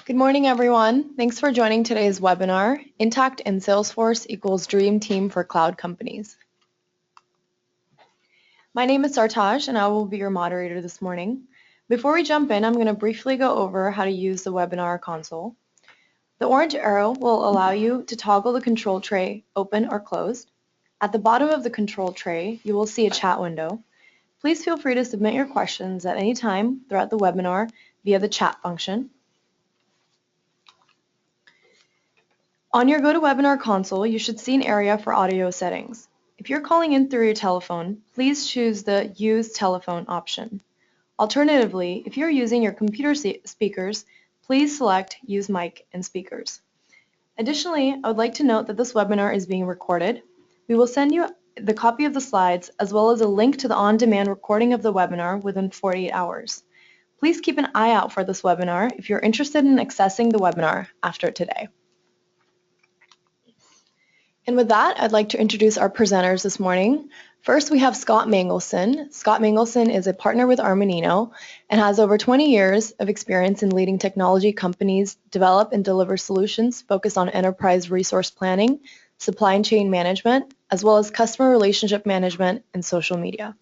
Good morning, everyone. Thanks for joining today's webinar, Intacct and Salesforce equals Dream Team for Cloud Companies. My name is Sartaj, and I will be your moderator this morning. Before we jump in, I'm going to briefly go over how to use the webinar console. The orange arrow will allow you to toggle the control tray open or closed. At the bottom of the control tray, you will see a chat window. Please feel free to submit your questions at any time throughout the webinar via the chat function. On your GoToWebinar console, you should see an area for audio settings. If you're calling in through your telephone, please choose the Use Telephone option. Alternatively, if you're using your computer speakers, please select Use Mic and Speakers. Additionally, I would like to note that this webinar is being recorded. We will send you the copy of the slides as well as a link to the on-demand recording of the webinar within 48 hours. Please keep an eye out for this webinar if you're interested in accessing the webinar after today. And with that, I'd like to introduce our presenters this morning. First, we have Scott Mangelson. Scott Mangelson is a partner with Armanino and has over 20 years of experience in leading technology companies develop and deliver solutions focused on enterprise resource planning, supply chain management, as well as customer relationship management and social media.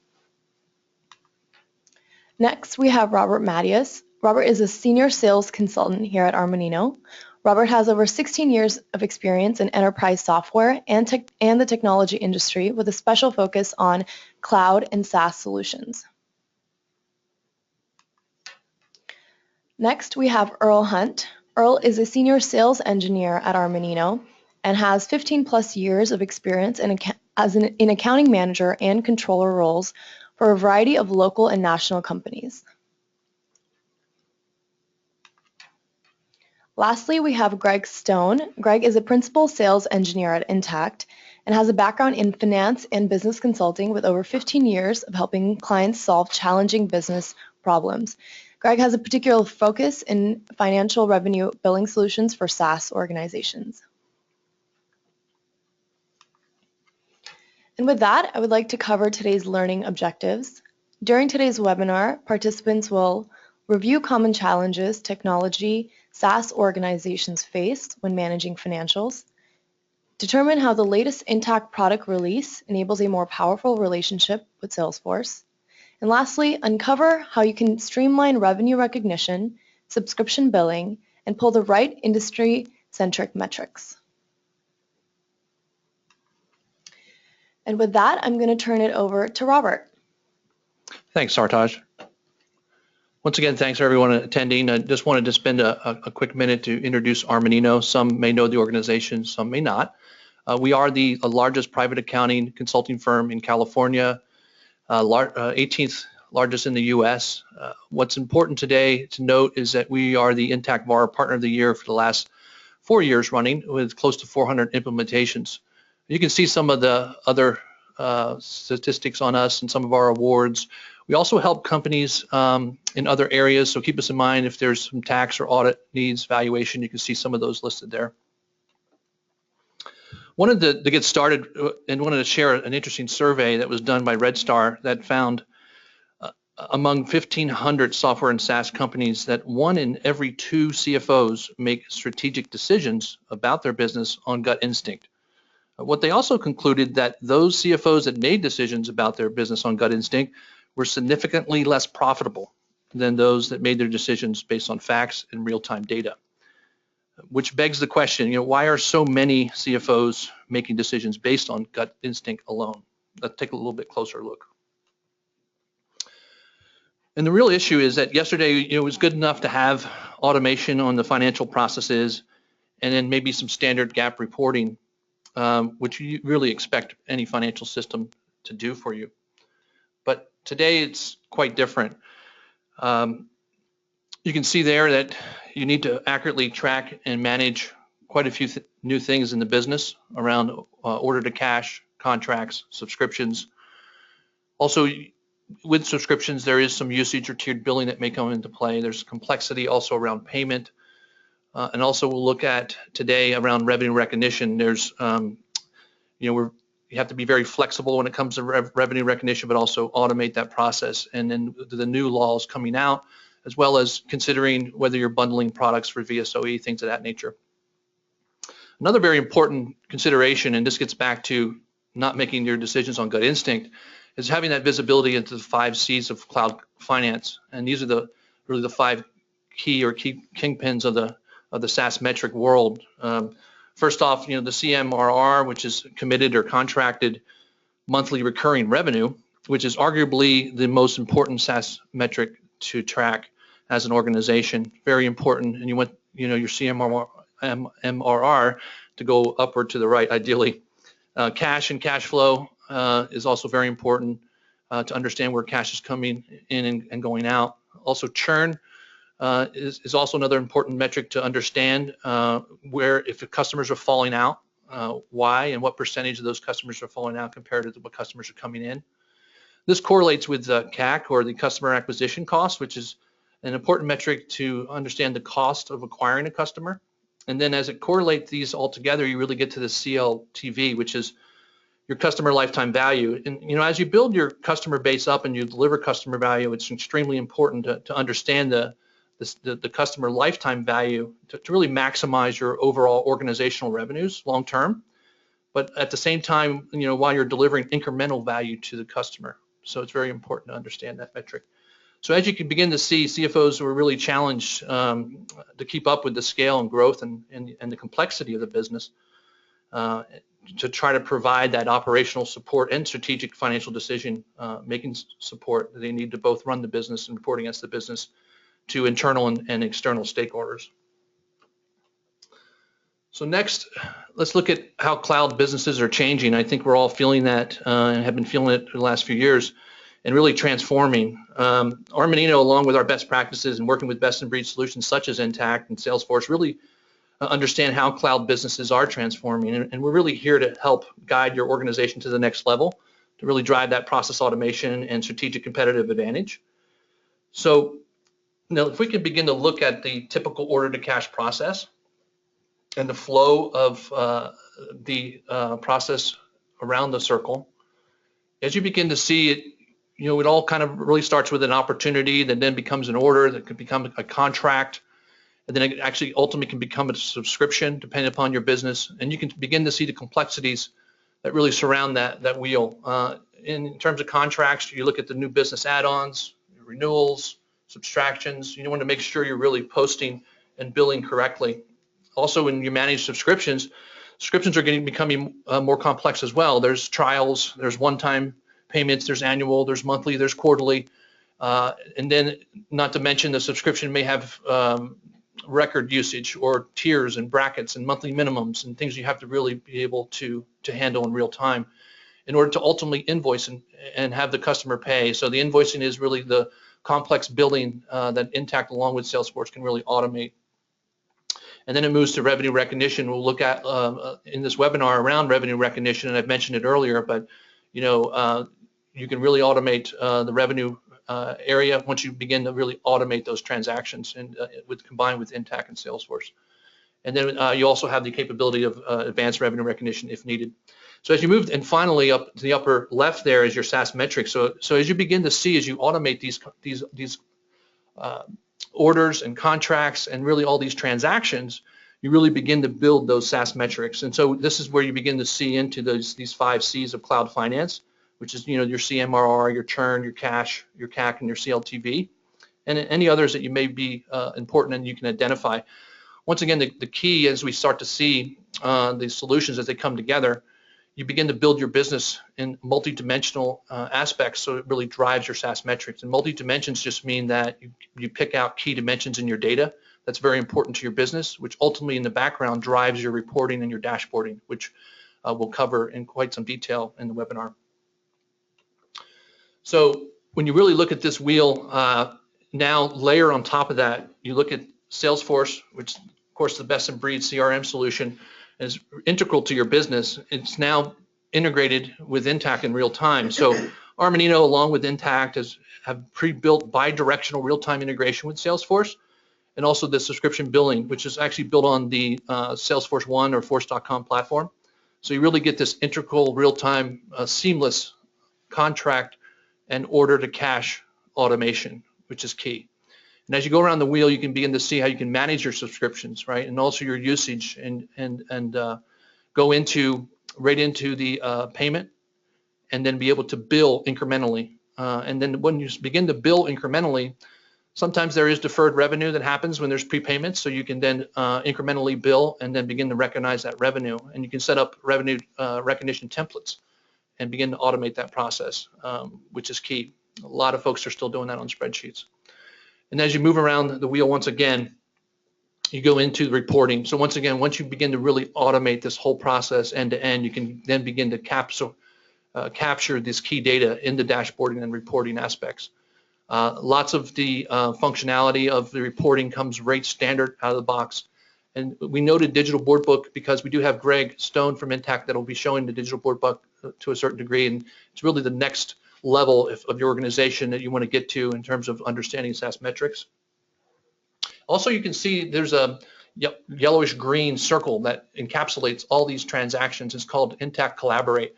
Next, we have Robert Matias. Robert is a senior sales consultant here at Armanino. Robert has over 16 years of experience in enterprise software and the technology industry with a special focus on cloud and SaaS solutions. Next, we have Earl Hunt. Earl is a senior sales engineer at Armanino and has 15 plus years of experience in accounting manager and controller roles for a variety of local and national companies. Lastly, we have Greg Stone. Greg is a principal sales engineer at Intacct and has a background in finance and business consulting with over 15 years of helping clients solve challenging business problems. Greg has a particular focus in financial revenue billing solutions for SaaS organizations. And with that, I would like to cover today's learning objectives. During today's webinar, participants will review common challenges technology SaaS organizations face when managing financials, determine how the latest Intacct product release enables a more powerful relationship with Salesforce, and lastly, uncover how you can streamline revenue recognition, subscription billing, and pull the right industry-centric metrics. And with that, I'm going to turn it over to Robert. Thanks, Sartaj. Once again, thanks everyone attending. I just wanted to spend a quick minute to introduce Armanino. Some may know the organization, some may not. We are the largest private accounting consulting firm in California, 18th largest in the US. What's important today to note is that we are the Intacct VAR Partner of the Year for the last 4 years running with close to 400 implementations. You can see some of the other statistics on us and some of our awards. We also help companies in other areas, so keep us in mind if there's some tax or audit needs, valuation, you can see some of those listed there. Wanted to get started and wanted to share an interesting survey that was done by Redstar that found among 1,500 software and SaaS companies that 1 in every 2 CFOs make strategic decisions about their business on gut instinct. What they also concluded that those CFOs that made decisions about their business on gut instinct were significantly less profitable than those that made their decisions based on facts and real-time data. Which begs the question, why are so many CFOs making decisions based on gut instinct alone? Let's take a little bit closer look. And the real issue is that yesterday, it was good enough to have automation on the financial processes and then maybe some standard GAAP reporting, which you really expect any financial system to do for you. But today it's quite different. You can see there that you need to accurately track and manage quite a few new things in the business around order to cash, contracts, subscriptions. Also, with subscriptions, there is some usage or tiered billing that may come into play. There's complexity also around payment. And also we'll look at today around revenue recognition. There's, you have to be very flexible when it comes to revenue recognition, but also automate that process. And then the new laws coming out, as well as considering whether you're bundling products for VSOE, things of that nature. Another very important consideration, and this gets back to not making your decisions on gut instinct, is having that visibility into the 5 C's of cloud finance. And these are really the 5 key kingpins of the SaaS metric world. First off, the CMRR, which is committed or contracted monthly recurring revenue, which is arguably the most important SaaS metric to track as an organization. Very important, and you want your CMRR to go upward to the right, ideally. Cash and cash flow is also very important to understand where cash is coming in and going out. Also, churn is also another important metric to understand, where if the customers are falling out, why and what percentage of those customers are falling out compared to what customers are coming in. This correlates with CAC, or the customer acquisition cost, which is an important metric to understand the cost of acquiring a customer. And then as it correlates these all together, you really get to the CLTV, which is your customer lifetime value. And as you build your customer base up and you deliver customer value, it's extremely important to understand the customer lifetime value to really maximize your overall organizational revenues long term, but at the same time, while you're delivering incremental value to the customer. So it's very important to understand that metric. So as you can begin to see, CFOs were really challenged to keep up with the scale and growth and the complexity of the business, to try to provide that operational support and strategic financial decision making support that they need to both run the business and report against the business to internal and external stakeholders. So next, let's look at how cloud businesses are changing. I think we're all feeling that and have been feeling it for the last few years, and really transforming. Armanino, along with our best practices and working with best-in-breed solutions such as Intacct and Salesforce, really understand how cloud businesses are transforming. And we're really here to help guide your organization to the next level, to really drive that process automation and strategic competitive advantage. So now, if we can begin to look at the typical order-to-cash process and the flow of the process around the circle, as you begin to see it, it all kind of really starts with an opportunity that then becomes an order that could become a contract, and then it actually ultimately can become a subscription depending upon your business. And you can begin to see the complexities that really surround that wheel. In terms of contracts, you look at the new business add-ons, renewals, subtractions. You want to make sure you're really posting and billing correctly. Also, when you manage subscriptions are becoming more complex as well. There's trials, there's one-time payments, there's annual, there's monthly, there's quarterly, and then not to mention the subscription may have record usage or tiers and brackets and monthly minimums and things you have to really be able to handle in real time in order to ultimately invoice and have the customer pay. So the invoicing is really the complex billing that Intacct along with Salesforce can really automate. And then it moves to revenue recognition. We'll look at in this webinar around revenue recognition, and I've mentioned it earlier, but you can really automate the revenue area once you begin to really automate those transactions and combined with Intacct and Salesforce. And then you also have the capability of advanced revenue recognition if needed. So as you move, and finally up to the upper left there is your SaaS metrics. So as you begin to see, as you automate these orders and contracts and really all these transactions, you really begin to build those SaaS metrics. And so this is where you begin to see into these 5 C's of cloud finance, which is your CMRR, your churn, your cash, your CAC, and your CLTV, and any others that you may be important and you can identify. Once again, the key as we start to see the solutions as they come together, you begin to build your business in multi-dimensional aspects, so it really drives your SaaS metrics. And multi-dimensions just mean that you pick out key dimensions in your data that's very important to your business, which ultimately in the background drives your reporting and your dashboarding, which we'll cover in quite some detail in the webinar. So when you really look at this wheel, now layer on top of that, you look at Salesforce, which of course is the best in breed CRM solution, is integral to your business. It's now integrated with Intacct in real time. So Armanino, along with Intacct, have pre-built bi-directional real-time integration with Salesforce, and also the subscription billing, which is actually built on the Salesforce One or Force.com platform. So you really get this integral real-time seamless contract and order to cash automation, which is key. And as you go around the wheel, you can begin to see how you can manage your subscriptions, right? And also your usage, and go right into the payment, and then be able to bill incrementally. And then when you begin to bill incrementally, sometimes there is deferred revenue that happens when there's prepayments, so you can then incrementally bill and then begin to recognize that revenue. And you can set up revenue recognition templates and begin to automate that process, which is key. A lot of folks are still doing that on spreadsheets. And as you move around the wheel, once again, you go into the reporting. So once again, once you begin to really automate this whole process end to end, you can then begin to capture this key data in the dashboarding and reporting aspects. Lots of the functionality of the reporting comes right standard out of the box. And we noted digital board book because we do have Greg Stone from Intacct that will be showing the digital board book to a certain degree. And it's really the next level of your organization that you want to get to in terms of understanding SAS metrics. Also, you can see there's a yellowish green circle that encapsulates all these transactions. It's called Intacct Collaborate.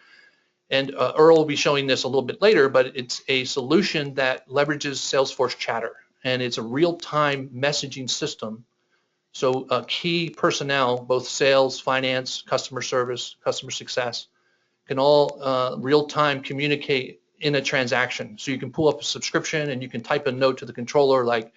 And Earl will be showing this a little bit later, but it's a solution that leverages Salesforce Chatter. And it's a real-time messaging system. So key personnel, both sales, finance, customer service, customer success, can all real-time communicate in a transaction. So you can pull up a subscription and you can type a note to the controller like,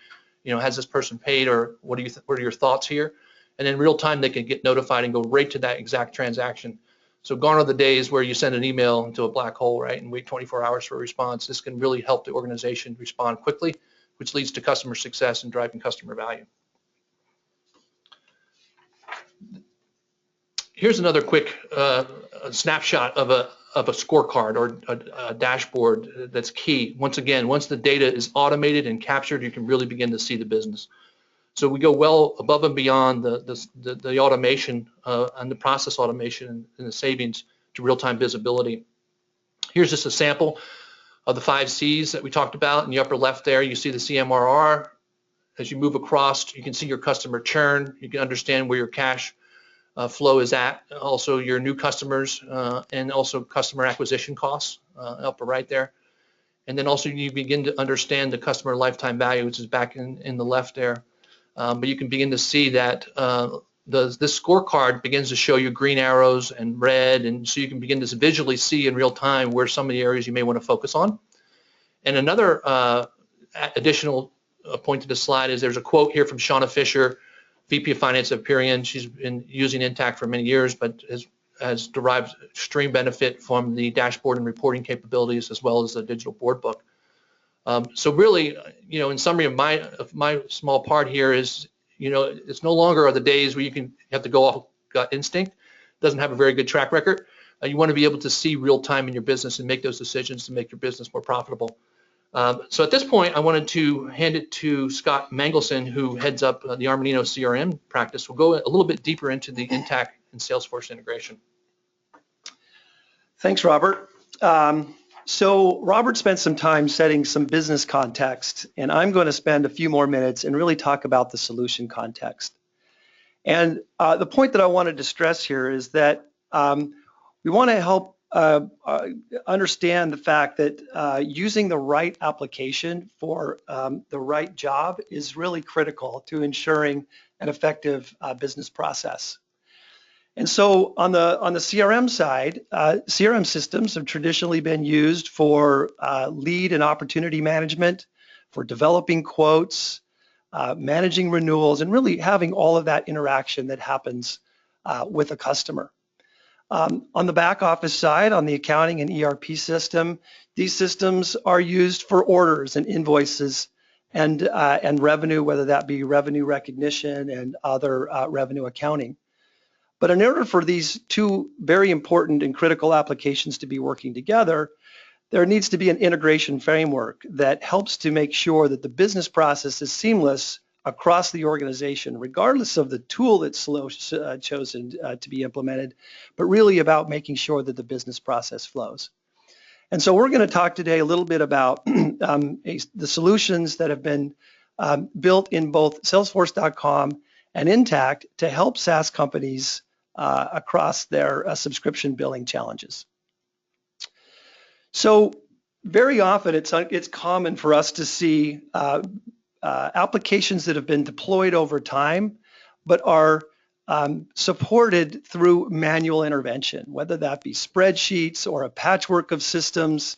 has this person paid, or what are your thoughts here? And in real time, they can get notified and go right to that exact transaction. So gone are the days where you send an email into a black hole, right, and wait 24 hours for a response. This can really help the organization respond quickly, which leads to customer success and driving customer value. Here's another quick snapshot of a scorecard or a dashboard that's key. Once again, once the data is automated and captured, you can really begin to see the business. So we go well above and beyond the automation and the process automation and the savings to real-time visibility. Here's just a sample of the 5 C's that we talked about. In the upper left there, you see the CMRR. As you move across, you can see your customer churn. You can understand where your cash flow is at. Also your new customers and also customer acquisition costs, upper right there. And then also you begin to understand the customer lifetime value, which is back in the left there. But you can begin to see that this scorecard begins to show you green arrows and red, and so you can begin to visually see in real time where some of the areas you may want to focus on. And another additional point to the slide is there's a quote here from Shauna Fisher, VP of Finance at Perion. She's been using Intacct for many years, but has derived extreme benefit from the dashboard and reporting capabilities as well as the digital board book. So really, in summary of my small part here is, it's no longer are the days where you have to go off gut instinct. Doesn't have a very good track record. You want to be able to see real time in your business and make those decisions to make your business more profitable. So at this point, I wanted to hand it to Scott Mangelson, who heads up the Armanino CRM practice. We'll go a little bit deeper into the Intacct and Salesforce integration. Thanks, Robert. So Robert spent some time setting some business context, and I'm going to spend a few more minutes and really talk about the solution context. And the point that I wanted to stress here is that we want to help understand the fact that using the right application for the right job is really critical to ensuring an effective business process. And so on the CRM side, CRM systems have traditionally been used for lead and opportunity management, for developing quotes, managing renewals, and really having all of that interaction that happens with a customer. On the back office side, on the accounting and ERP system, these systems are used for orders and invoices and revenue, whether that be revenue recognition and other revenue accounting. But in order for these two very important and critical applications to be working together, there needs to be an integration framework that helps to make sure that the business process is seamless across the organization, regardless of the tool that's chosen to be implemented, but really about making sure that the business process flows. And so we're going to talk today a little bit about the solutions that have been built in both Salesforce.com and Intacct to help SaaS companies across their subscription billing challenges. So very often it's common for us to see applications that have been deployed over time, but are supported through manual intervention, whether that be spreadsheets or a patchwork of systems.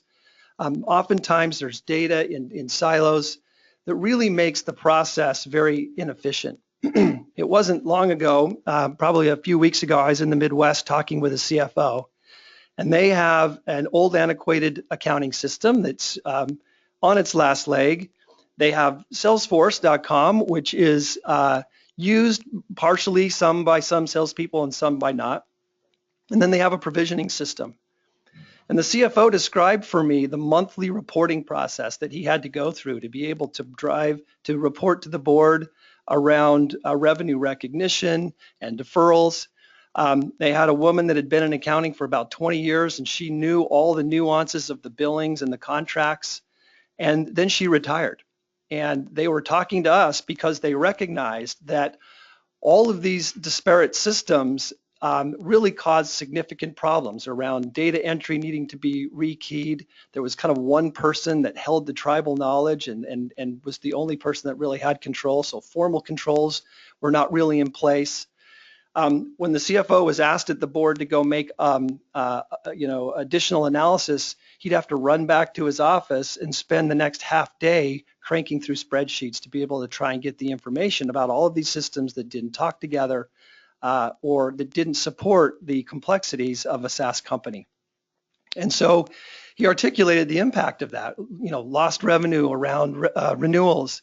Oftentimes there's data in silos that really makes the process very inefficient. It wasn't long ago, probably a few weeks ago, I was in the Midwest talking with a CFO, and they have an old antiquated accounting system that's on its last leg. They have Salesforce.com, which is used partially, some by some salespeople and some by not. And then they have a provisioning system. And the CFO described for me the monthly reporting process that he had to go through to be able to report to the board around revenue recognition and deferrals. They had a woman that had been in accounting for about 20 years, and she knew all the nuances of the billings and the contracts. And then she retired. And they were talking to us because they recognized that all of these disparate systems really caused significant problems around data entry needing to be rekeyed. There was kind of one person that held the tribal knowledge and was the only person that really had control. So formal controls were not really in place. When the CFO was asked at the board to go make additional analysis, he'd have to run back to his office and spend the next half day cranking through spreadsheets to be able to try and get the information about all of these systems that didn't talk together or that didn't support the complexities of a SaaS company. And so he articulated the impact of that, lost revenue around renewals,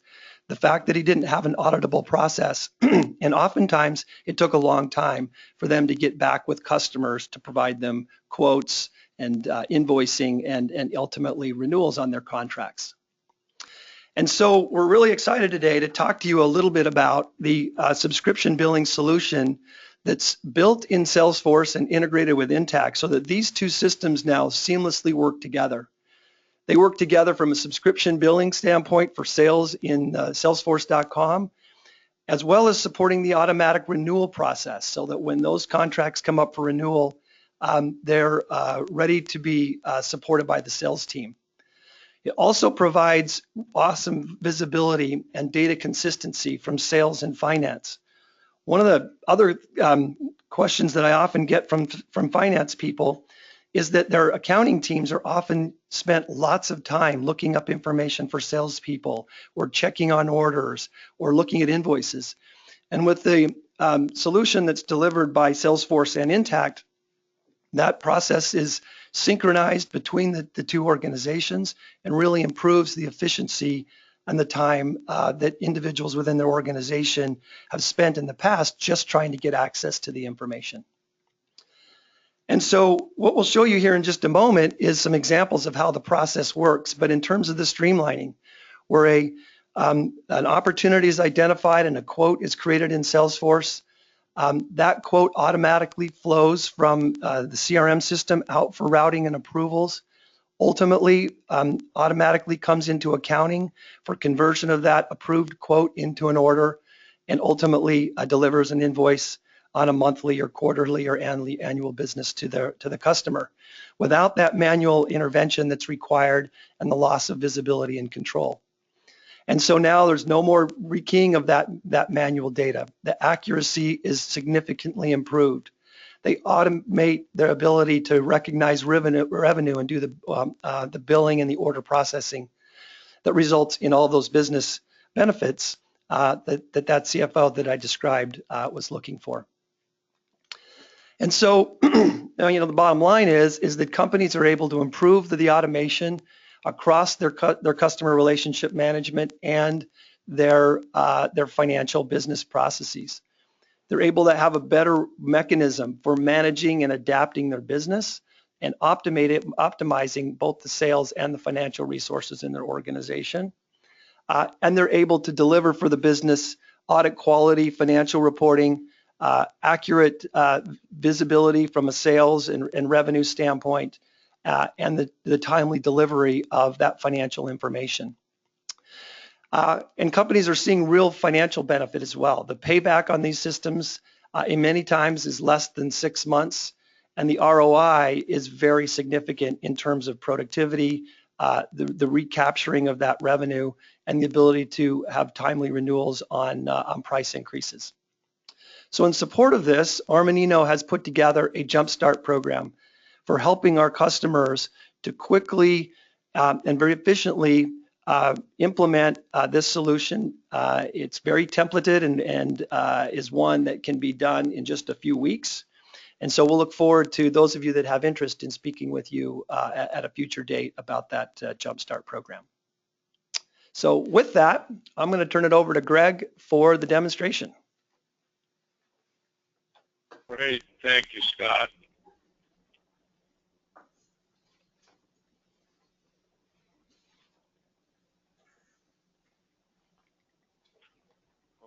the fact that he didn't have an auditable process. And oftentimes it took a long time for them to get back with customers to provide them quotes and invoicing and ultimately renewals on their contracts. And so we're really excited today to talk to you a little bit about the subscription billing solution that's built in Salesforce and integrated with Intacct so that these two systems now seamlessly work together. They work together from a subscription billing standpoint for sales in Salesforce.com, as well as supporting the automatic renewal process so that when those contracts come up for renewal, they're ready to be supported by the sales team. It also provides awesome visibility and data consistency from sales and finance. One of the other questions that I often get from finance people is that their accounting teams are often spent lots of time looking up information for salespeople or checking on orders or looking at invoices. And with the solution that's delivered by Salesforce and Intacct, that process is synchronized between the two organizations and really improves the efficiency and the time that individuals within their organization have spent in the past just trying to get access to the information. And so what we'll show you here in just a moment is some examples of how the process works. But in terms of the streamlining, where an opportunity is identified and a quote is created in Salesforce, that quote automatically flows from the CRM system out for routing and approvals. Ultimately, automatically comes into accounting for conversion of that approved quote into an order, and ultimately delivers an invoice on a monthly or quarterly or annual business to the customer, without that manual intervention that's required and the loss of visibility and control. And so now there's no more rekeying of that manual data. The accuracy is significantly improved. They automate their ability to recognize revenue and do the billing and the order processing that results in all those business benefits that CFO that I described was looking for. And so, the bottom line is that companies are able to improve the automation across their customer relationship management and their financial business processes. They're able to have a better mechanism for managing and adapting their business and optimizing both the sales and the financial resources in their organization. And they're able to deliver for the business audit quality, financial reporting, accurate visibility from a sales and revenue standpoint, and the timely delivery of that financial information. And companies are seeing real financial benefit as well. The payback on these systems in many times is less than 6 months, and the ROI is very significant in terms of productivity the recapturing of that revenue and the ability to have timely renewals on price increases. So in support of this, Armanino has put together a jumpstart program for helping our customers to quickly and very efficiently implement this solution. It's very templated and is one that can be done in just a few weeks. And so we'll look forward to those of you that have interest in speaking with you at a future date about that Jumpstart program. So with that, I'm going to turn it over to Greg for the demonstration. Great, thank you, Scott.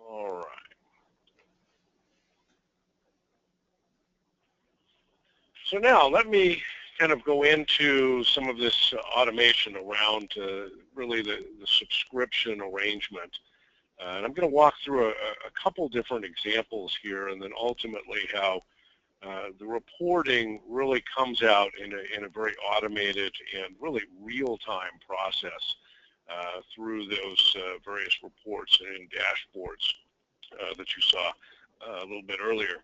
All right. So now let me kind of go into some of this automation around really the subscription arrangement. And I'm going to walk through a couple different examples here, and then ultimately how the reporting really comes out in a very automated and really real-time process through those various reports and dashboards that you saw a little bit earlier.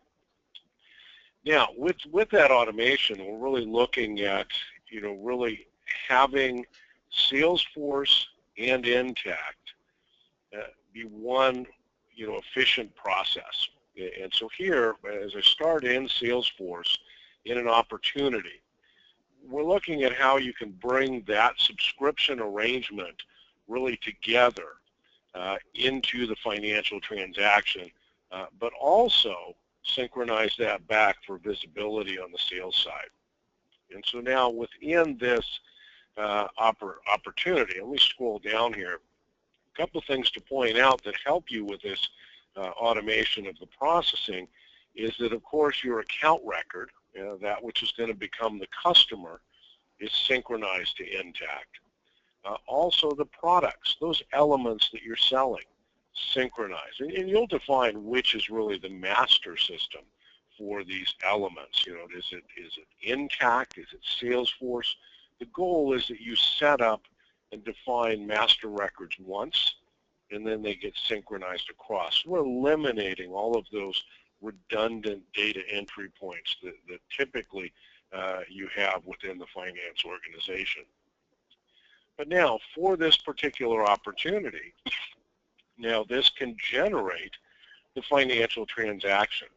Now, with that automation, we're really looking at, really having Salesforce and Intacct be one, efficient process. And so here, as I start in Salesforce in an opportunity, we're looking at how you can bring that subscription arrangement really together into the financial transaction, but also synchronize that back for visibility on the sales side. And so now within this opportunity, let me scroll down here. A couple of things to point out that help you with this automation of the processing is that, of course, your account record, that which is going to become the customer, is synchronized to Intacct. Also the products, those elements that you're selling, synchronized. And you'll define which is really the master system for these elements. Is it Intacct? Is it Salesforce? The goal is that you set up and define master records once, and then they get synchronized across. We're eliminating all of those redundant data entry points that typically you have within the finance organization. But now, for this particular opportunity, now this can generate the financial transaction.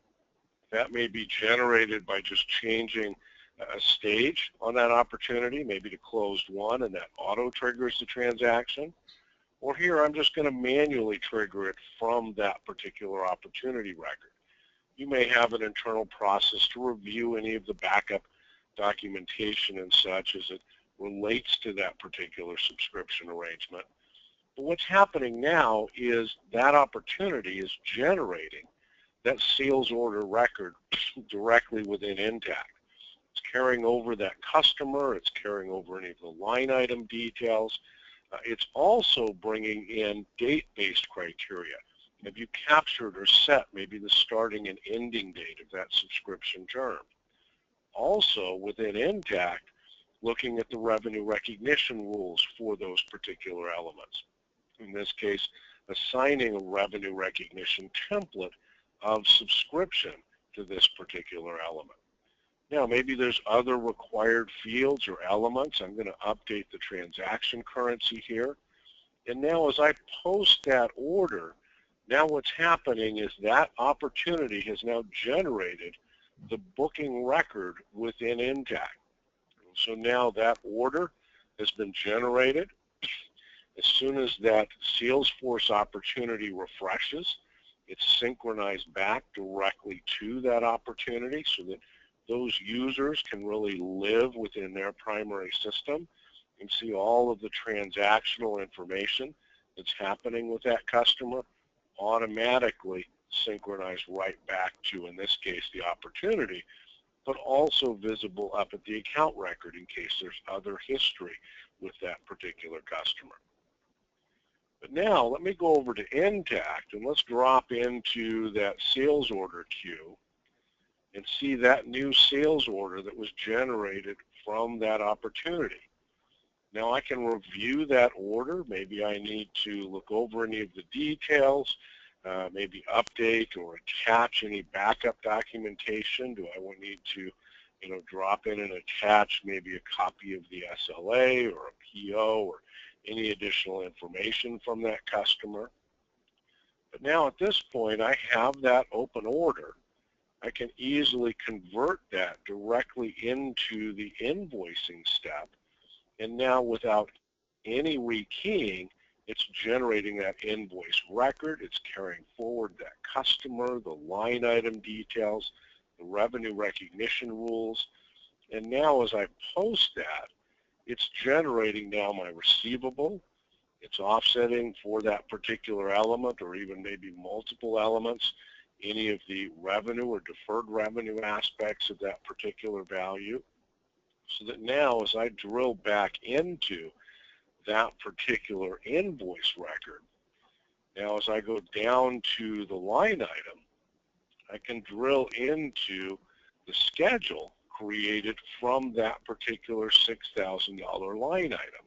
That may be generated by just changing a stage on that opportunity, maybe to closed one, and that auto triggers the transaction. Or here, I'm just going to manually trigger it from that particular opportunity record. You may have an internal process to review any of the backup documentation and such as it relates to that particular subscription arrangement. But what's happening now is that opportunity is generating that sales order record directly within Intacct. It's carrying over that customer, it's carrying over any of the line item details. It's also bringing in date-based criteria. Have you captured or set maybe the starting and ending date of that subscription term? Also within Intacct, looking at the revenue recognition rules for those particular elements. In this case, assigning a revenue recognition template of subscription to this particular element. Now, maybe there's other required fields or elements. I'm going to update the transaction currency here. And now as I post that order, now what's happening is that opportunity has now generated the booking record within Intacct. So now that order has been generated. As soon as that Salesforce opportunity refreshes, it's synchronized back directly to that opportunity so that those users can really live within their primary system and see all of the transactional information that's happening with that customer automatically synchronized right back to, in this case, the opportunity, but also visible up at the account record in case there's other history with that particular customer. But now let me go over to Intacct and let's drop into that sales order queue and see that new sales order that was generated from that opportunity. Now I can review that order. Maybe I need to look over any of the details, maybe update or attach any backup documentation. Do I need to, drop in and attach maybe a copy of the SLA or a PO or any additional information from that customer? But now at this point, I have that open order. I can easily convert that directly into the invoicing step. And now without any rekeying, it's generating that invoice record. It's carrying forward that customer, the line item details, the revenue recognition rules. And now as I post that, it's generating now my receivable. It's offsetting for that particular element or even maybe multiple elements, any of the revenue or deferred revenue aspects of that particular value. So that now as I drill back into that particular invoice record, now as I go down to the line item, I can drill into the schedule created from that particular $6,000 line item.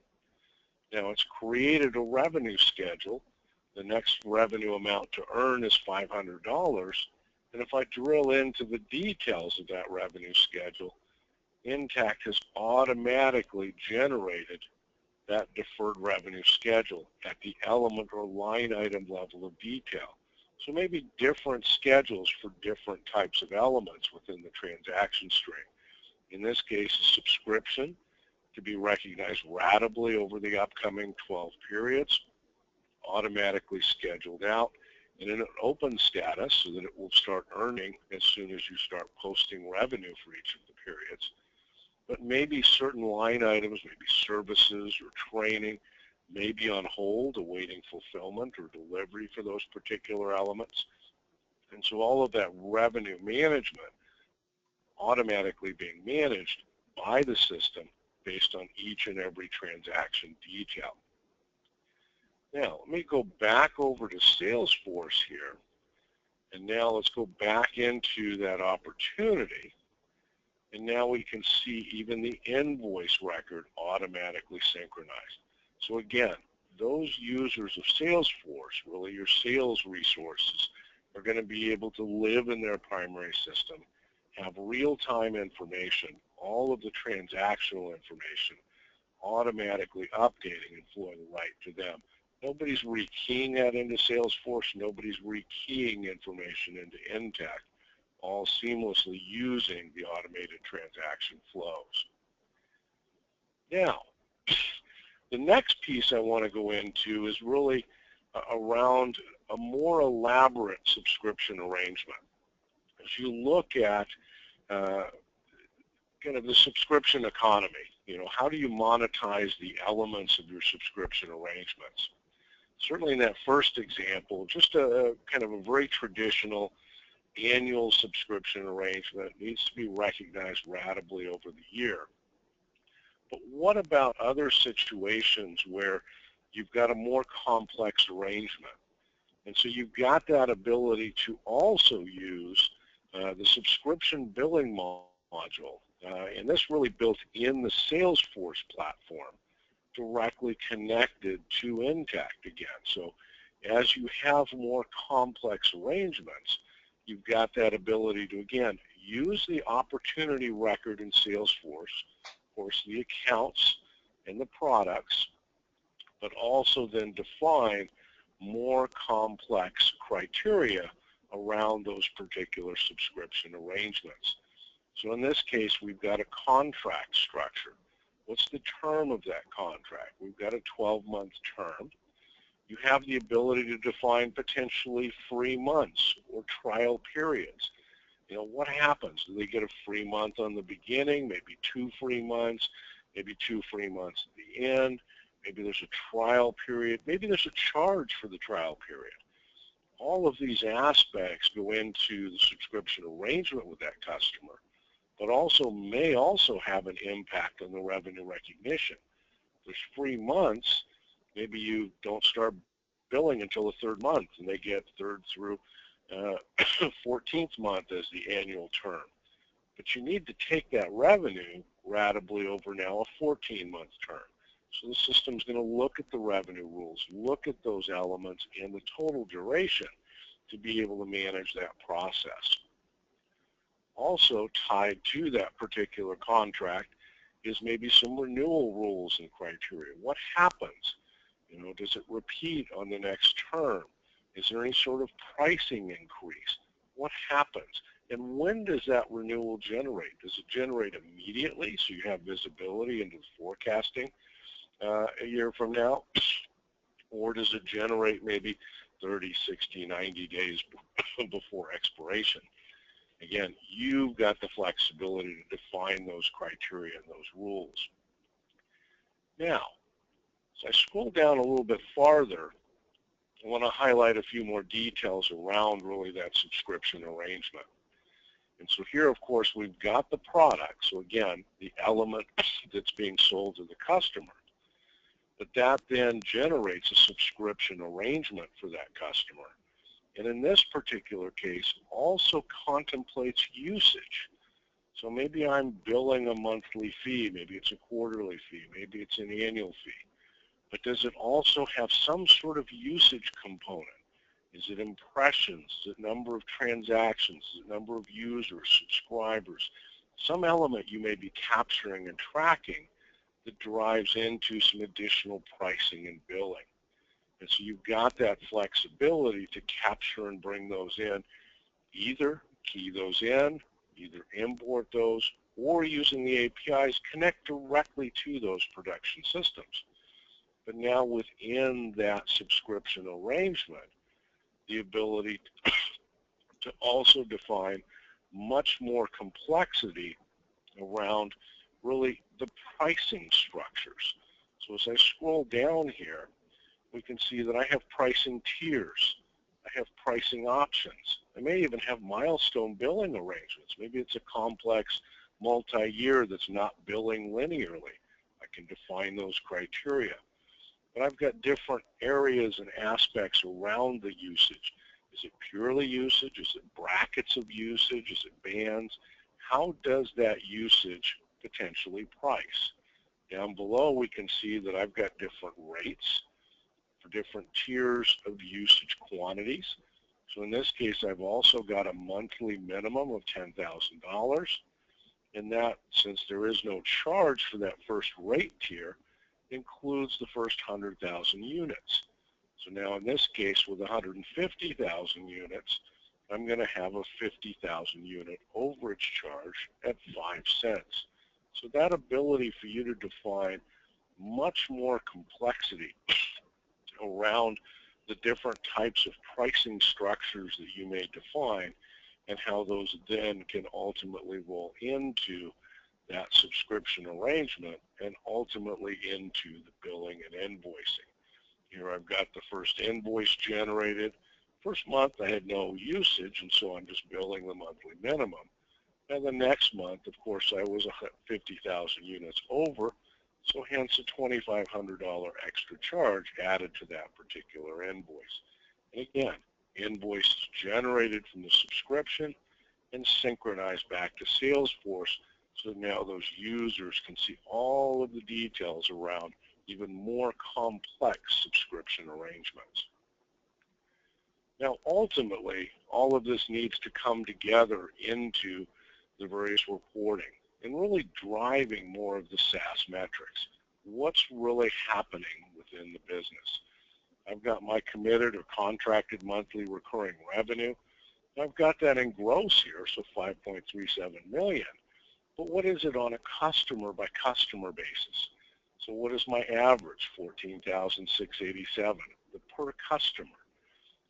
Now it's created a revenue schedule. The next revenue amount to earn is $500. And if I drill into the details of that revenue schedule, Intacct has automatically generated that deferred revenue schedule at the element or line item level of detail. So maybe different schedules for different types of elements within the transaction stream. In this case, a subscription to be recognized ratably over the upcoming 12 periods, automatically scheduled out, and in an open status so that it will start earning as soon as you start posting revenue for each of the periods. But maybe certain line items, maybe services or training, may be on hold awaiting fulfillment or delivery for those particular elements. And so all of that revenue management automatically being managed by the system based on each and every transaction detail. Now, let me go back over to Salesforce here. And now let's go back into that opportunity. And now we can see even the invoice record automatically synchronized. So again, those users of Salesforce, really your sales resources, are going to be able to live in their primary system, have real-time information, all of the transactional information automatically updating and flowing right to them. Nobody's rekeying that into Salesforce. Nobody's rekeying information into Intacct, all seamlessly using the automated transaction flows. Now, the next piece I want to go into is really around a more elaborate subscription arrangement. As you look at kind of the subscription economy, how do you monetize the elements of your subscription arrangements? Certainly in that first example, just a kind of a very traditional annual subscription arrangement needs to be recognized ratably over the year. But what about other situations where you've got a more complex arrangement? And so you've got that ability to also use the subscription billing module, and this really built in the Salesforce platform, directly connected to Intacct again. So as you have more complex arrangements, you've got that ability to, again, use the opportunity record in Salesforce, of course, the accounts and the products, but also then define more complex criteria around those particular subscription arrangements. So in this case, we've got a contract structure. What's the term of that contract? We've got a 12-month term. You have the ability to define potentially free months or trial periods. What happens? Do they get a free month on the beginning, maybe 2 free months, maybe 2 free months at the end? Maybe there's a trial period. Maybe there's a charge for the trial period. All of these aspects go into the subscription arrangement with that customer, but also may also have an impact on the revenue recognition. There's free months. Maybe you don't start billing until the 3rd month, and they get 3rd through 14th month as the annual term. But you need to take that revenue ratably over now a 14-month term. So the system's going to look at the revenue rules, look at those elements and the total duration to be able to manage that process. Also tied to that particular contract is maybe some renewal rules and criteria. What happens? You know, does it repeat on the next term? Is there any sort of pricing increase? What happens? And when does that renewal generate? Does it generate immediately so you have visibility into the forecasting a year from now? Or does it generate maybe 30, 60, 90 days before expiration? Again, you've got the flexibility to define those criteria and those rules. Now, as I scroll down a little bit farther, I want to highlight a few more details around really that subscription arrangement. And so here, of course, we've got the product. So again, the element that's being sold to the customer. But that then generates a subscription arrangement for that customer. And in this particular case, also contemplates usage. So maybe I'm billing a monthly fee, maybe it's a quarterly fee, maybe it's an annual fee. But does it also have some sort of usage component? Is it impressions? Is it number of transactions? Is it number of users, subscribers? Some element you may be capturing and tracking that drives into some additional pricing and billing. And so you've got that flexibility to capture and bring those in, either key those in, either import those, or using the APIs, connect directly to those production systems. But now within that subscription arrangement, the ability to also define much more complexity around really the pricing structures. So as I scroll down here, we can see that I have pricing tiers. I have pricing options. I may even have milestone billing arrangements. Maybe it's a complex multi-year that's not billing linearly. I can define those criteria. But I've got different areas and aspects around the usage. Is it purely usage? Is it brackets of usage? Is it bands? How does that usage potentially price? Down below, we can see that I've got different rates for different tiers of usage quantities. So in this case, I've also got a monthly minimum of $10,000. And that, since there is no charge for that first rate tier, includes the first 100,000 units. So now in this case, with 150,000 units, I'm going to have a 50,000 unit overage charge at 5 cents. So that ability for you to define much more complexity around the different types of pricing structures that you may define and how those then can ultimately roll into that subscription arrangement and ultimately into the billing and invoicing. Here I've got the first invoice generated. First month I had no usage, and so I'm just billing the monthly minimum. And the next month, of course, I was 50,000 units over, so hence a $2,500 extra charge added to that particular invoice. And again, invoice generated from the subscription and synchronized back to Salesforce, so now those users can see all of the details around even more complex subscription arrangements. Now, ultimately, all of this needs to come together into the various reporting and really driving more of the SaaS metrics. What's really happening within the business? I've got my committed or contracted monthly recurring revenue. I've got that in gross here, so 5.37 million. But what is it on a customer by customer basis? So what is my average? 14,687, the per customer.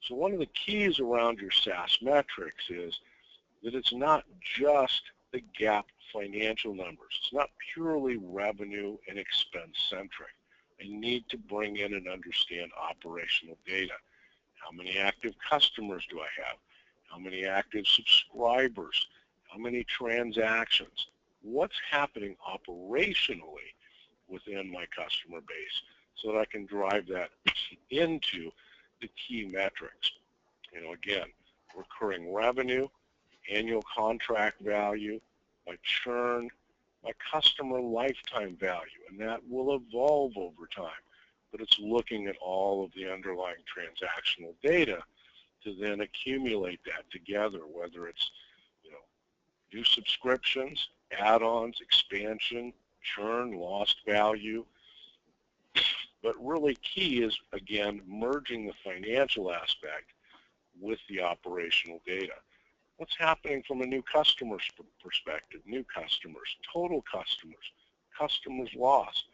So one of the keys around your SaaS metrics is that it's not just the GAAP financial numbers. It's not purely revenue and expense centric. I need to bring in and understand operational data. How many active customers do I have? How many active subscribers? How many transactions? What's happening operationally within my customer base so that I can drive that into the key metrics. You know, again, recurring revenue, annual contract value, my churn, my customer lifetime value, and that will evolve over time. But it's looking at all of the underlying transactional data to then accumulate that together, whether it's, new subscriptions, add-ons, expansion, churn, lost value. But really key is, again, merging the financial aspect with the operational data. What's happening from a new customer's perspective, new customers, total customers, customers lost,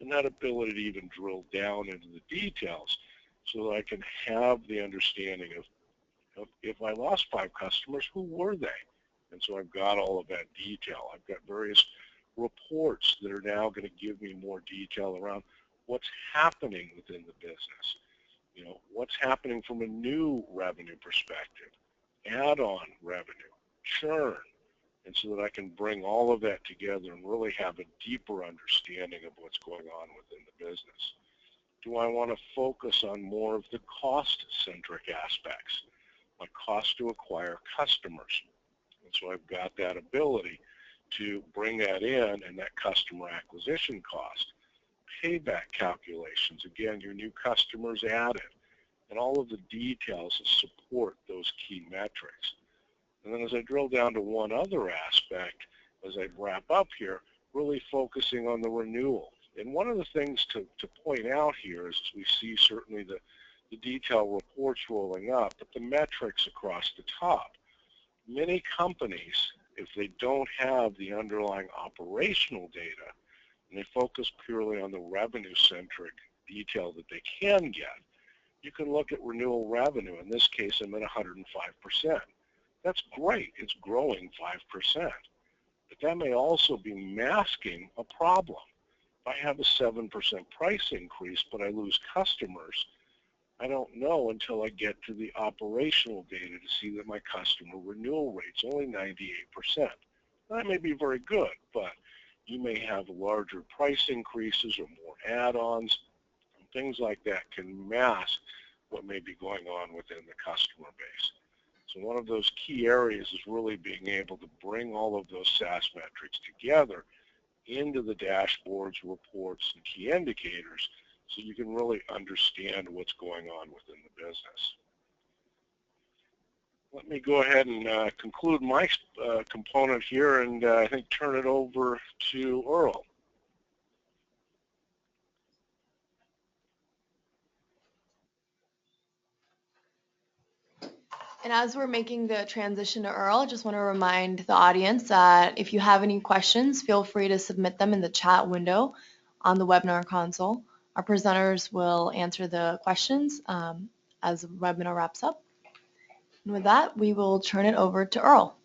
and that ability to even drill down into the details so that I can have the understanding of if I lost 5 customers, who were they? And so I've got all of that detail. I've got various reports that are now going to give me more detail around what's happening within the business. What's happening from a new revenue perspective, add-on revenue, churn, and so that I can bring all of that together and really have a deeper understanding of what's going on within the business. Do I want to focus on more of the cost-centric aspects, like cost to acquire customers? And so I've got that ability to bring that in, and that customer acquisition cost, payback calculations, again, your new customers added, and all of the details that support those key metrics. And then as I drill down to one other aspect, as I wrap up here, really focusing on the renewal. And one of the things to point out here is we see certainly the detailed reports rolling up, but the metrics across the top. Many companies, if they don't have the underlying operational data, and they focus purely on the revenue-centric detail that they can get, you can look at renewal revenue. In this case, I'm at 105%. That's great. It's growing 5%. But that may also be masking a problem. If I have a 7% price increase, but I lose customers, I don't know until I get to the operational data to see that my customer renewal rate's only 98%. That may be very good, but you may have larger price increases or more add-ons. Things like that can mask what may be going on within the customer base. So one of those key areas is really being able to bring all of those SAS metrics together into the dashboards, reports, and key indicators so you can really understand what's going on within the business. Let me go ahead and conclude my component here and I think turn it over to Earl. And as we're making the transition to Earl, I just want to remind the audience that if you have any questions, feel free to submit them in the chat window on the webinar console. Our presenters will answer the questions as the webinar wraps up. And with that, we will turn it over to Earl.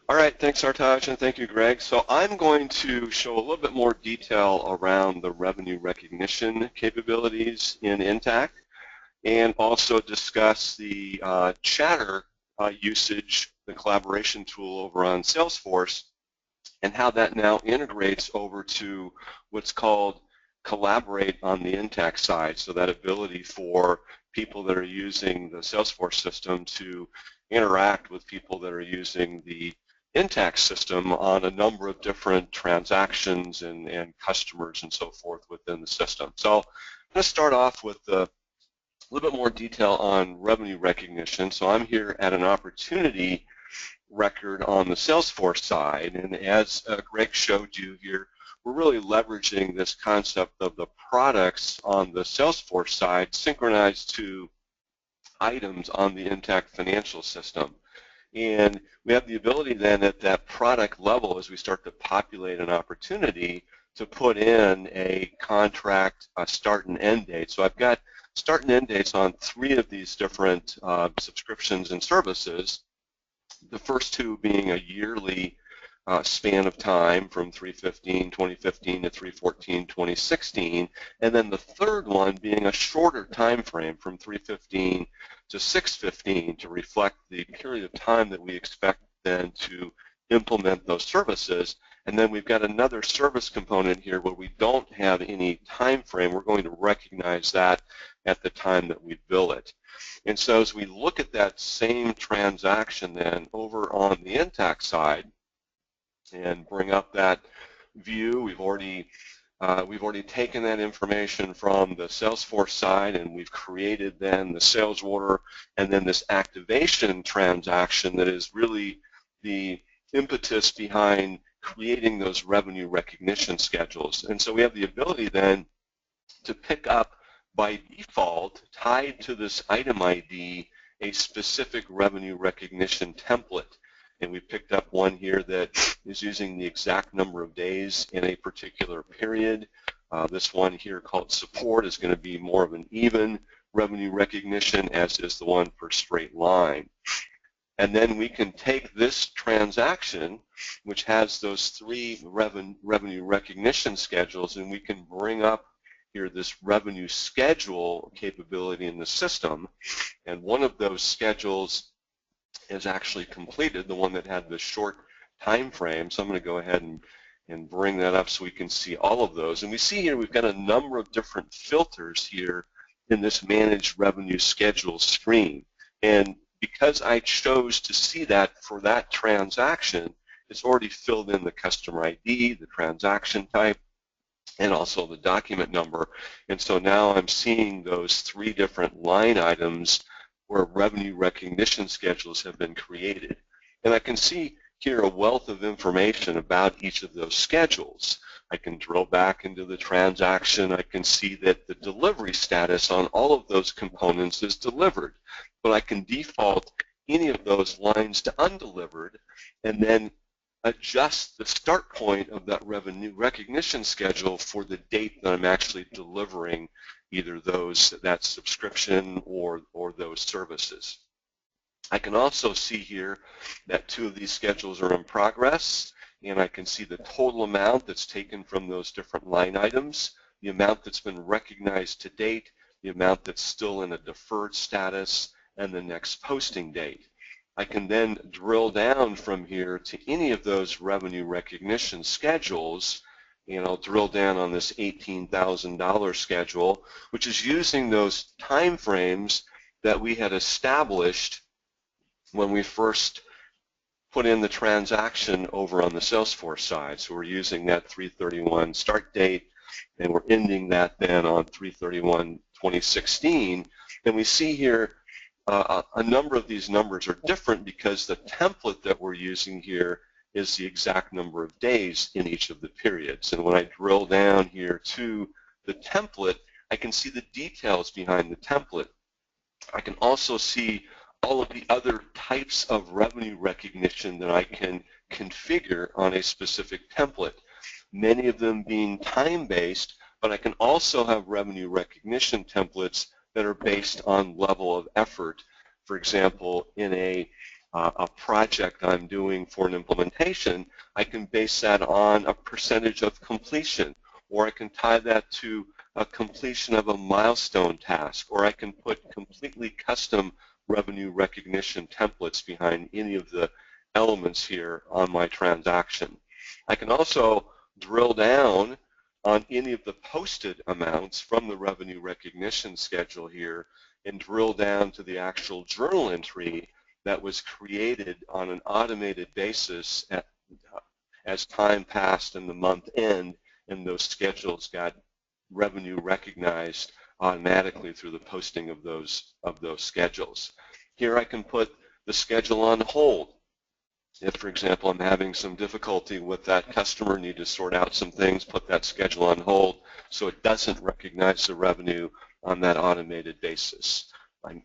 All right, thanks, Sartaj, and thank you, Greg. So I'm going to show a little bit more detail around the revenue recognition capabilities in Intacct, and also discuss the chatter usage, the collaboration tool over on Salesforce, and how that now integrates over to what's called Collaborate on the Intacct side, so that ability for people that are using the Salesforce system to interact with people that are using the Intacct system on a number of different transactions and customers and so forth within the system. So I'm going to start off with a little bit more detail on revenue recognition. So I'm here at an opportunity record on the Salesforce side, and as Greg showed you here, we're really leveraging this concept of the products on the Salesforce side synchronized to items on the Intacct financial system. And we have the ability then at that product level, as we start to populate an opportunity, to put in a contract start and end date. So I've got start and end dates on 3 of these different subscriptions and services, the first 2 being a yearly span of time from 3/15/2015 to 3/14/2016, and then the third one being a shorter time frame from 3/15 to 6/15 to reflect the period of time that we expect then to implement those services. And then we've got another service component here where we don't have any time frame. We're going to recognize that at the time that we bill it. And so as we look at that same transaction then over on the Intacct side, and bring up that view. We've already taken that information from the Salesforce side, and we've created then the sales order and then this activation transaction that is really the impetus behind creating those revenue recognition schedules. And so we have the ability then to pick up by default, tied to this item ID, a specific revenue recognition template. And we picked up one here that is using the exact number of days in a particular period. This one here called support is going to be more of an even revenue recognition, as is the one for straight line. And then we can take this transaction, which has those three revenue recognition schedules, and we can bring up here this revenue schedule capability in the system. And one of those schedules is actually completed, the one that had the short time frame. So I'm going to go ahead and bring that up so we can see all of those. And we see here we've got a number of different filters here in this Manage Revenue Schedule screen. And because I chose to see that for that transaction, it's already filled in the customer ID, the transaction type, and also the document number. And so now I'm seeing those three different line items where revenue recognition schedules have been created. And I can see here a wealth of information about each of those schedules. I can drill back into the transaction. I can see that the delivery status on all of those components is delivered. But I can default any of those lines to undelivered and then adjust the start point of that revenue recognition schedule for the date that I'm actually delivering either that subscription or those services. I can also see here that two of these schedules are in progress, and I can see the total amount that's taken from those different line items, the amount that's been recognized to date, the amount that's still in a deferred status, and the next posting date. I can then drill down from here to any of those revenue recognition schedules, and I'll drill down on this $18,000 schedule, which is using those time frames that we had established when we first put in the transaction over on the Salesforce side. So we're using that 3/31 start date, and we're ending that then on 3/31/2016. And we see here a number of these numbers are different because the template that we're using here is the exact number of days in each of the periods. And when I drill down here to the template, I can see the details behind the template. I can also see all of the other types of revenue recognition that I can configure on a specific template, many of them being time-based, but I can also have revenue recognition templates that are based on level of effort. For example, in a project I'm doing for an implementation, I can base that on a percentage of completion, or I can tie that to a completion of a milestone task, or I can put completely custom revenue recognition templates behind any of the elements here on my transaction. I can also drill down on any of the posted amounts from the revenue recognition schedule here and drill down to the actual journal entry that was created on an automated basis as time passed and the month end, and those schedules got revenue recognized automatically through the posting of those schedules. Here I can put the schedule on hold. If, for example, I'm having some difficulty with that customer, need to sort out some things, put that schedule on hold so it doesn't recognize the revenue on that automated basis.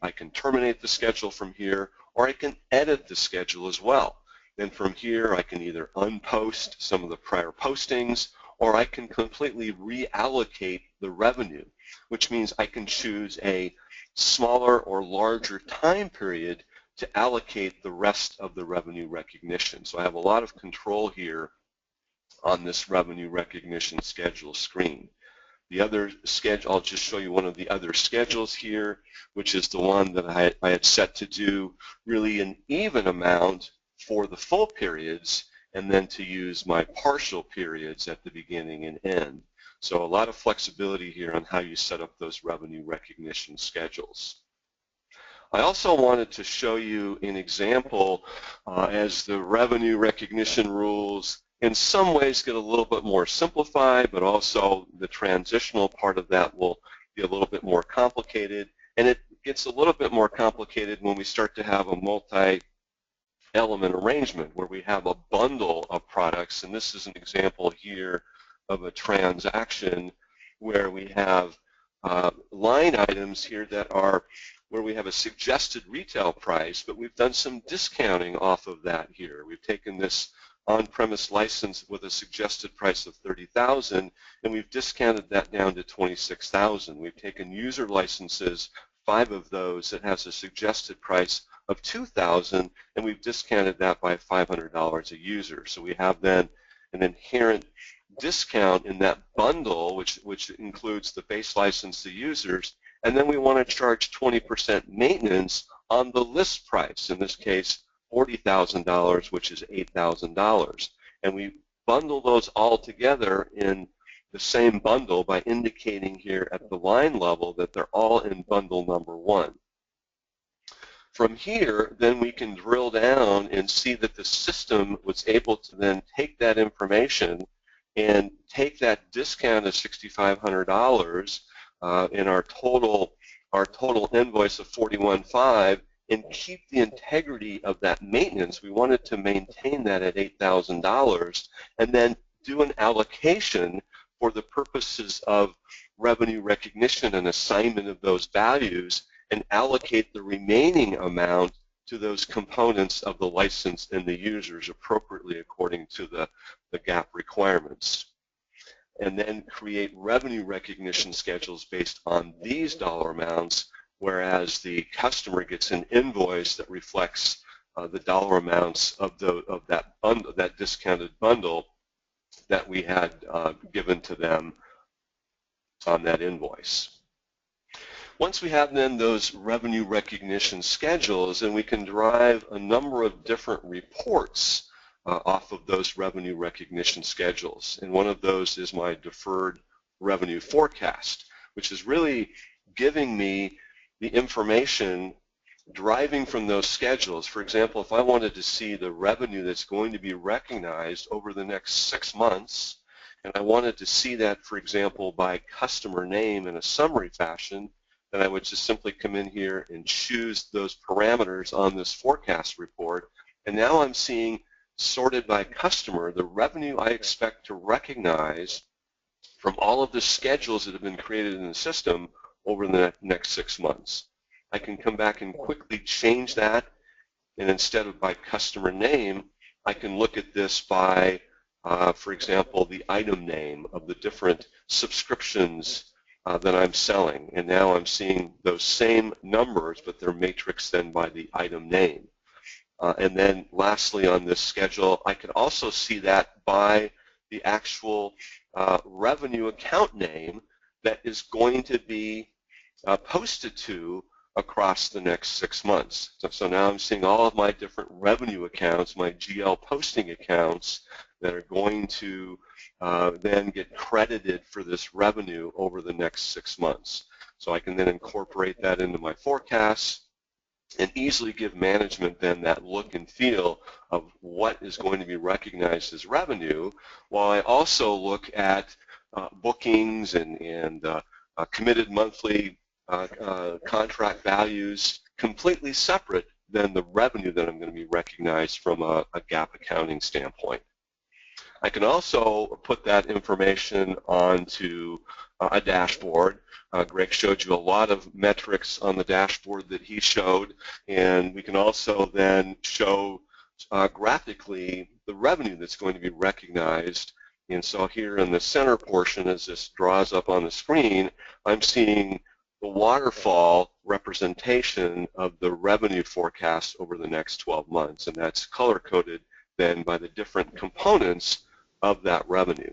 I can terminate the schedule from here, or I can edit the schedule as well. Then from here, I can either unpost some of the prior postings, or I can completely reallocate the revenue, which means I can choose a smaller or larger time period to allocate the rest of the revenue recognition. So I have a lot of control here on this revenue recognition schedule screen. The other schedule, I'll just show you one of the other schedules here, which is the one that I had set to do really an even amount for the full periods, and then to use my partial periods at the beginning and end. So a lot of flexibility here on how you set up those revenue recognition schedules. I also wanted to show you an example as the revenue recognition rules in some ways get a little bit more simplified, but also the transitional part of that will be a little bit more complicated. And it gets a little bit more complicated when we start to have a multi-element arrangement where we have a bundle of products. And this is an example here of a transaction where we have line items here that are where we have a suggested retail price, but we've done some discounting off of that here. We've taken this on-premise license with a suggested price of $30,000, and we've discounted that down to $26,000. We've taken user licenses, 5 of those, that has a suggested price of $2,000, and we've discounted that by $500 a user. So we have then an inherent discount in that bundle, which includes the base license to users, and then we want to charge 20% maintenance on the list price, in this case $40,000, which is $8,000. And we bundle those all together in the same bundle by indicating here at the line level that they're all in bundle number 1. From here, then we can drill down and see that the system was able to then take that information and take that discount of $6,500 in our total invoice of $41,500 and keep the integrity of that maintenance. We wanted to maintain that at $8,000 and then do an allocation for the purposes of revenue recognition and assignment of those values and allocate the remaining amount to those components of the license and the users appropriately according to the GAAP requirements. And then create revenue recognition schedules based on these dollar amounts, whereas the customer gets an invoice that reflects the dollar amounts of that discounted bundle that we had given to them on that invoice. Once we have then those revenue recognition schedules, then we can derive a number of different reports off of those revenue recognition schedules. And one of those is my deferred revenue forecast, which is really giving me the information deriving from those schedules. For example, if I wanted to see the revenue that's going to be recognized over the next 6 months, and I wanted to see that, for example, by customer name in a summary fashion, then I would just simply come in here and choose those parameters on this forecast report. And now I'm seeing, sorted by customer, the revenue I expect to recognize from all of the schedules that have been created in the system over the next 6 months. I can come back and quickly change that, and instead of by customer name, I can look at this by, for example, the item name of the different subscriptions that I'm selling. And now I'm seeing those same numbers, but they're matrixed then by the item name. And then lastly on this schedule, I can also see that by the actual revenue account name that is going to be posted to across the next 6 months. So now I'm seeing all of my different revenue accounts, my GL posting accounts that are going to then get credited for this revenue over the next 6 months. So I can then incorporate that into my forecasts and easily give management then that look and feel of what is going to be recognized as revenue, while I also look at bookings and committed monthly contract values completely separate than the revenue that I'm going to be recognized from a GAAP accounting standpoint. I can also put that information onto a dashboard. Greg showed you a lot of metrics on the dashboard that he showed, and we can also then show graphically the revenue that's going to be recognized. And so here in the center portion, as this draws up on the screen, I'm seeing the waterfall representation of the revenue forecast over the next 12 months, and that's color-coded then by the different components of that revenue.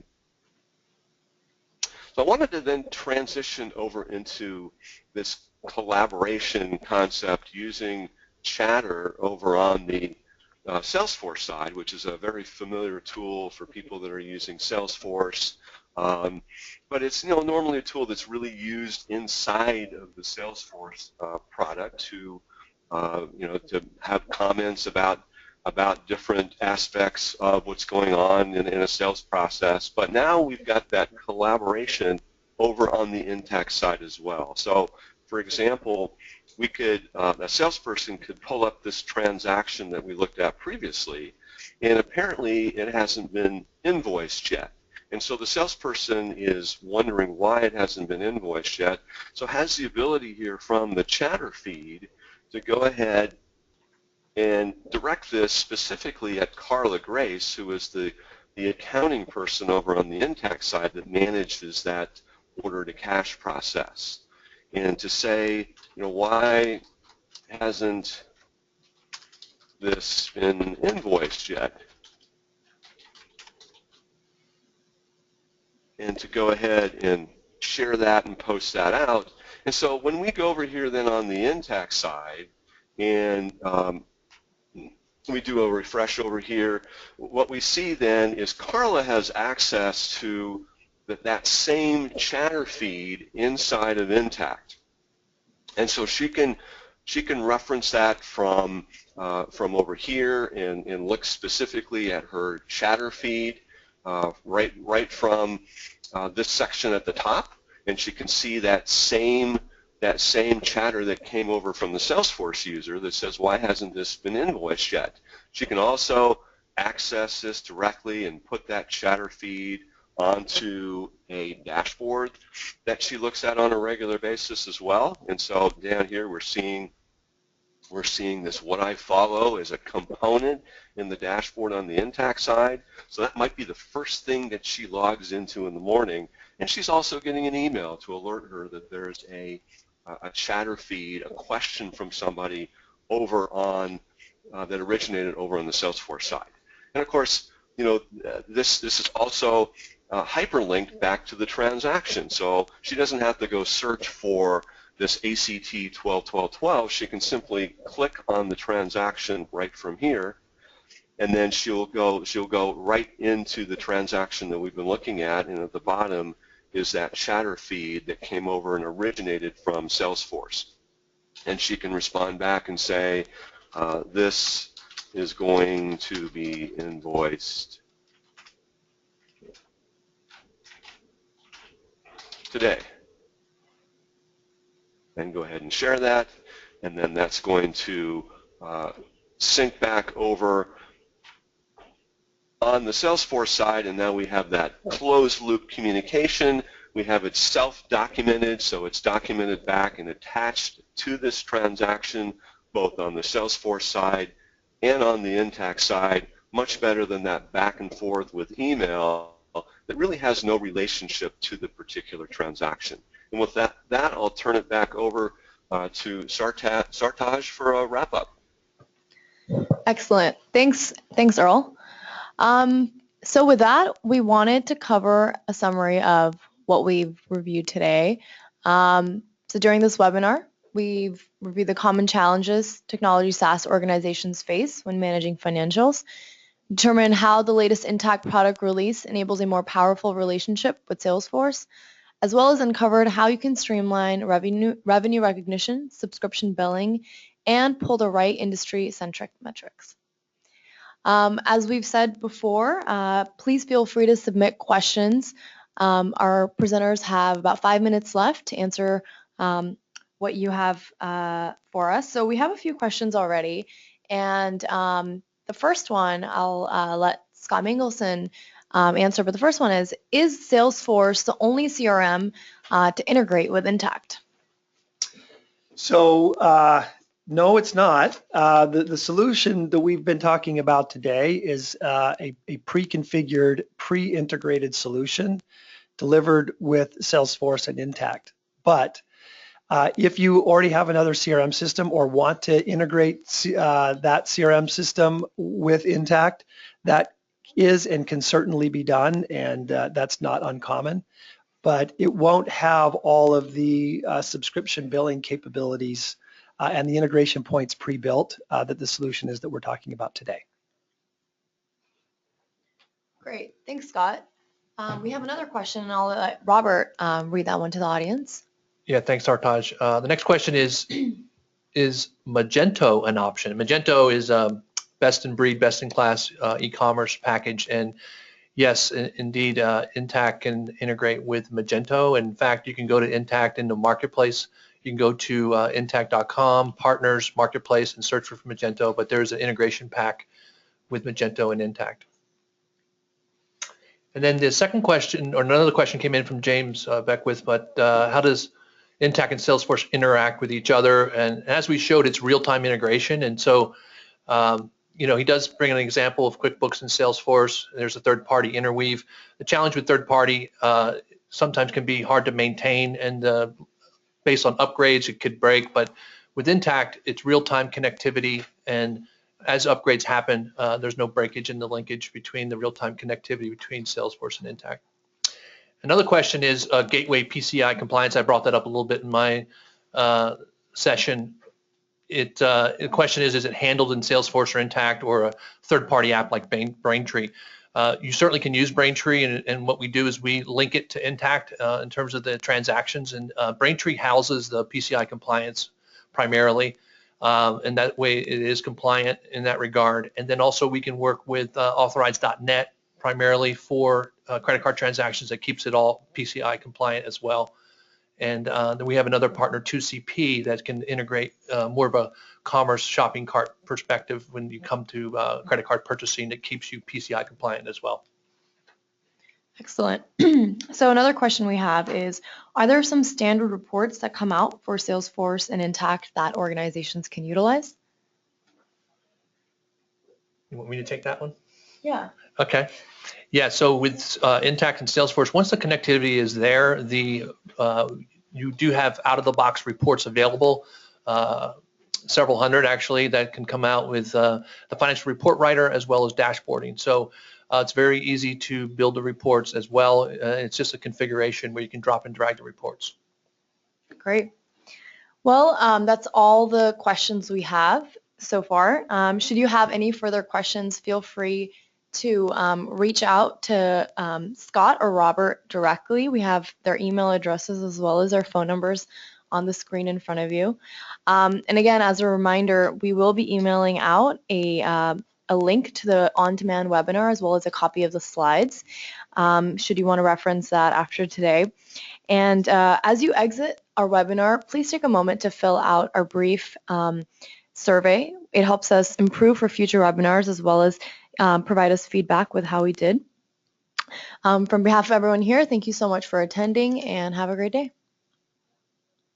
So I wanted to then transition over into this collaboration concept using Chatter over on the Salesforce side, which is a very familiar tool for people that are using Salesforce. But it's normally a tool that's really used inside of the Salesforce product to to have comments about about different aspects of what's going on in a sales process. But now we've got that collaboration over on the Intacct side as well. So, for example, we could, a salesperson could pull up this transaction that we looked at previously, and apparently it hasn't been invoiced yet. And so the salesperson is wondering why it hasn't been invoiced yet, so has the ability here from the chatter feed to go ahead and direct this specifically at Carla Grace, who is the accounting person over on the Intacct side that manages that order to cash process. And to say, why hasn't this been invoiced yet? And to go ahead and share that and post that out. And so when we go over here then on the Intacct side and we do a refresh over here, what we see then is Carla has access to that same chatter feed inside of Intacct. And so she can reference that from over here and look specifically at her chatter feed right from this section at the top, and she can see that same chatter that came over from the Salesforce user that says, why hasn't this been invoiced yet? She can also access this directly and put that chatter feed onto a dashboard that she looks at on a regular basis as well. And so down here we're seeing this what I follow as a component in the dashboard on the Intacct side. So that might be the first thing that she logs into in the morning. And she's also getting an email to alert her that there's a chatter feed, a question from somebody over on that originated over on the Salesforce side. And of course, this is also hyperlinked back to the transaction. So she doesn't have to go search for this ACT 12-12-12. She can simply click on the transaction right from here, and then she'll go right into the transaction that we've been looking at, and at the bottom is that chatter feed that came over and originated from Salesforce. And she can respond back and say, this is going to be invoiced today. And go ahead and share that, and then that's going to sync back over on the Salesforce side, and now we have that closed loop communication. We have it self-documented, so it's documented back and attached to this transaction, both on the Salesforce side and on the Intacct side, much better than that back and forth with email that really has no relationship to the particular transaction. And with that, I'll turn it back over to Sartaj for a wrap-up. Excellent. Thanks, Earl. So with that, we wanted to cover a summary of what we've reviewed today. So during this webinar, we've reviewed the common challenges technology SaaS organizations face when managing financials, determined how the latest Intacct product release enables a more powerful relationship with Salesforce, as well as uncovered how you can streamline revenue recognition, subscription billing, and pull the right industry-centric metrics. As we've said before, please feel free to submit questions. Our presenters have about 5 minutes left to answer what you have for us. So we have a few questions already, and the first one I'll let Scott Mangelson answer, but the first one is Salesforce the only CRM to integrate with Intacct? So no, it's not. The solution that we've been talking about today is a pre-configured, pre-integrated solution delivered with Salesforce and Intacct. But if you already have another CRM system or want to integrate that CRM system with Intacct, that is and can certainly be done, and that's not uncommon. But it won't have all of the subscription billing capabilities and the integration points pre-built that the solution is that we're talking about today. Great, thanks, Scott. We have another question, and I'll let Robert read that one to the audience. Yeah, thanks, Sartaj. The next question is Magento an option? Magento is best in breed, best in class e-commerce package. And yes, indeed, Intacct can integrate with Magento. In fact, you can go to Intacct in the marketplace. You can go to intacct.com, partners, marketplace, and search for Magento, but there's an integration pack with Magento and Intacct. And then the second question, or another question came in from James Beckwith, but how does Intacct and Salesforce interact with each other? And as we showed, it's real-time integration. And so, you know, he does bring an example of QuickBooks and Salesforce. There's a third-party interweave. The challenge with third-party sometimes can be hard to maintain, and based on upgrades, it could break. But with Intacct, it's real-time connectivity, and as upgrades happen, there's no breakage in the linkage between the real-time connectivity between Salesforce and Intacct. Another question is gateway PCI compliance. I brought that up a little bit in my session. The question is it handled in Salesforce or Intacct or a third-party app like Braintree? You certainly can use Braintree, and what we do is we link it to Intacct in terms of the transactions, and Braintree houses the PCI compliance primarily, and that way it is compliant in that regard. And then also we can work with authorize.net primarily for credit card transactions that keeps it all PCI compliant as well. And then we have another partner, 2CP, that can integrate more of a commerce shopping cart perspective when you come to credit card purchasing that keeps you PCI compliant as well. Excellent. So another question we have is, are there some standard reports that come out for Salesforce and Intacct that organizations can utilize? You want me to take that one? Yeah. Okay. Yeah, so with Intacct and Salesforce, once the connectivity is there, you do have out-of-the-box reports available, several hundred actually, that can come out with the financial report writer as well as dashboarding. So it's very easy to build the reports as well. It's just a configuration where you can drop and drag the reports. Great. Well, that's all the questions we have so far. Should you have any further questions, feel free to reach out to Scott or Robert directly. We have their email addresses as well as their phone numbers on the screen in front of you. And again, as a reminder, we will be emailing out a link to the on-demand webinar as well as a copy of the slides, should you want to reference that after today. And as you exit our webinar, please take a moment to fill out our brief survey. It helps us improve for future webinars as well as provide us feedback with how we did. From behalf of everyone here, thank you so much for attending and have a great day.